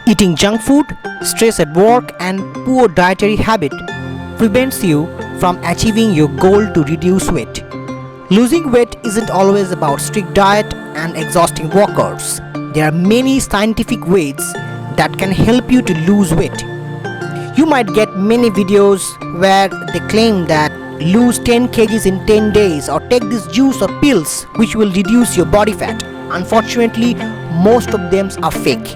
Eating junk food, stress at work, and poor dietary habit prevents you from achieving your goal to reduce weight. Losing weight isn't always about strict diet and exhausting workouts. There are many scientific ways that can help you to lose weight. You might get many videos where they claim that lose 10 kgs in 10 days or take this juice or pills which will reduce your body fat. Unfortunately, most of them are fake.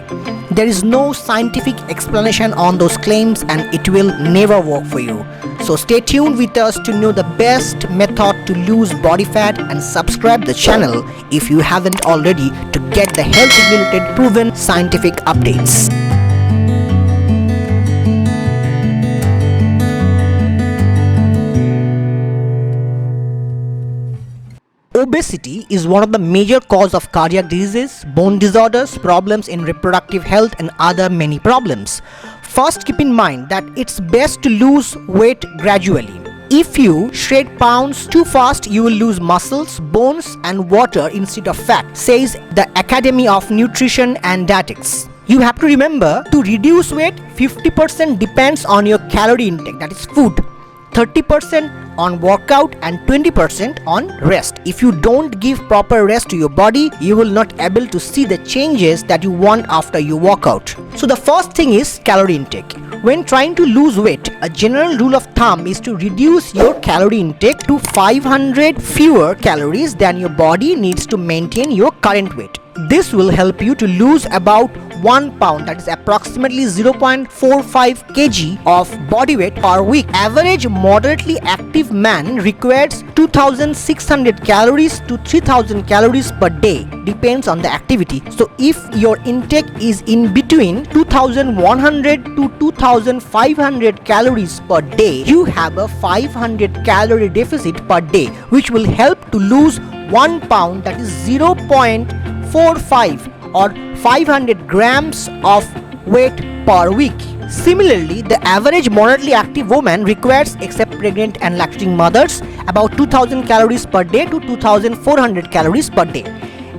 There is no scientific explanation on those claims and it will never work for you. So stay tuned with us to know the best method to lose body fat and subscribe the channel if you haven't already to get the health related proven scientific updates. Obesity is one of the major causes of cardiac diseases, bone disorders, problems in reproductive health and other many problems. First, keep in mind that it's best to lose weight gradually. If you shred pounds too fast, you will lose muscles, bones and water instead of fat, says the Academy of Nutrition and Dietetics. You have to remember, to reduce weight, 50% depends on your calorie intake, that is food, 30% on workout and 20% on rest. If you don't give proper rest to your body, you will not able to see the changes that you want after you work out. So the first thing is calorie intake. When trying to lose weight, a general rule of thumb is to reduce your calorie intake to 500 fewer calories than your body needs to maintain your current weight. This will help you to lose about 1 pound, that is approximately 0.45 kg of body weight per week. Average moderately active man requires 2600 calories to 3000 calories per day, depends on the activity. So if your intake is in between 2100 to 2500 calories per day, you have a 500 calorie deficit per day, which will help to lose 1 pound, that is 0.45 or 500 grams of weight per week. Similarly, the average moderately active woman requires, except pregnant and lactating mothers, about 2000 calories per day to 2400 calories per day.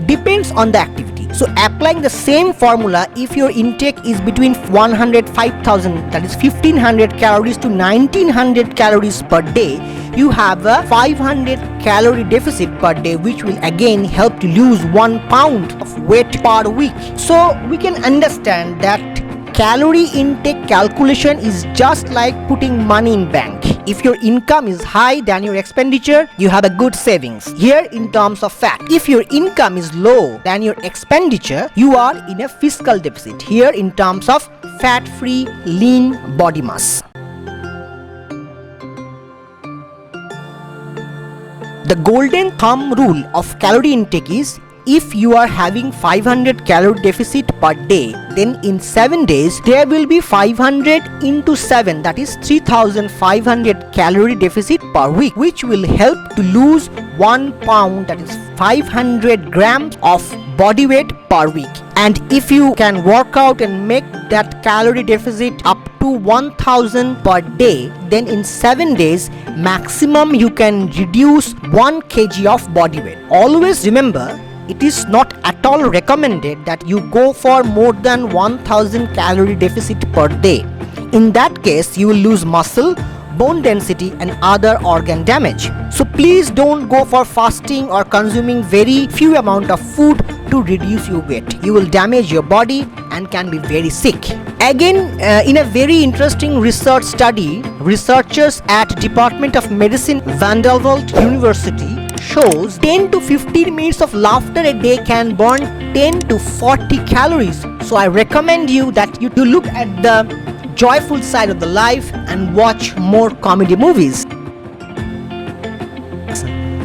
Depends on the activity. So applying the same formula, if your intake is between 105,000, that is 1500 calories to 1900 calories per day, you have a 500 calorie deficit per day, which will again help to lose 1 pound of weight per week. So we can understand that calorie intake calculation is just like putting money in bank. If your income is high than your expenditure, you have a good savings. Here in terms of fat, if your income is low than your expenditure, you are in a fiscal deficit. Here in terms of fat-free, lean body mass. The golden thumb rule of calorie intake is, if you are having 500 calorie deficit per day, then in 7 days there will be 500 into 7, that is 3500 calorie deficit per week, which will help to lose 1 pound, that is 500 grams of body weight per week. And if you can work out and make that calorie deficit up to 1000 per day, then in 7 days maximum you can reduce 1 kg of body weight. Always remember, it is not at all recommended that you go for more than 1000 calorie deficit per day. In that case, you will lose muscle, bone density and other organ damage. So please don't go for fasting or consuming very few amount of food to reduce your weight. You will damage your body and can be very sick. Again, in a very interesting research study, researchers at Department of Medicine, Vanderbilt University shows 10 to 15 minutes of laughter a day can burn 10 to 40 calories. So I recommend you that you look at the joyful side of the life and watch more comedy movies.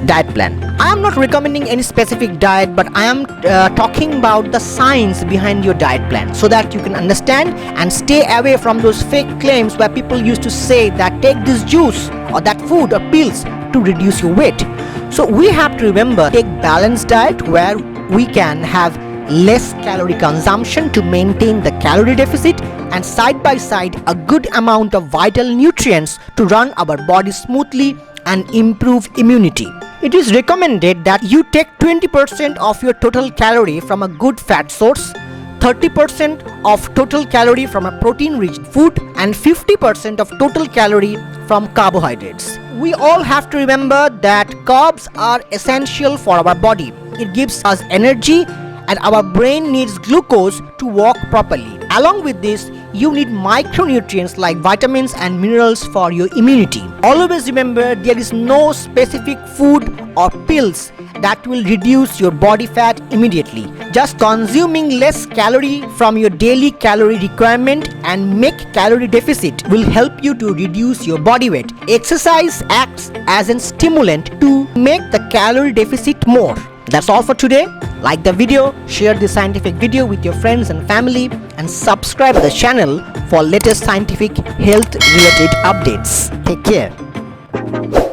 Diet plan. I am not recommending any specific diet, but I am talking about the science behind your diet plan so that you can understand and stay away from those fake claims where people used to say that take this juice or that food or pills to reduce your weight. So we have to remember, take balanced diet where we can have less calorie consumption to maintain the calorie deficit, and side by side a good amount of vital nutrients to run our body smoothly and improve immunity. It is recommended that you take 20% of your total calorie from a good fat source, 30% of total calorie from a protein-rich food and 50% of total calorie from carbohydrates. We all have to remember that carbs are essential for our body. It gives us energy and our brain needs glucose to work properly. Along with this, you need micronutrients like vitamins and minerals for your immunity. Always remember, there is no specific food or pills that will reduce your body fat immediately. Just consuming less calorie from your daily calorie requirement and make calorie deficit will help you to reduce your body weight. Exercise acts as a stimulant to make the calorie deficit more. That's all for today. Like the video, share the scientific video with your friends and family, and subscribe to the channel for latest scientific health related updates. Take care.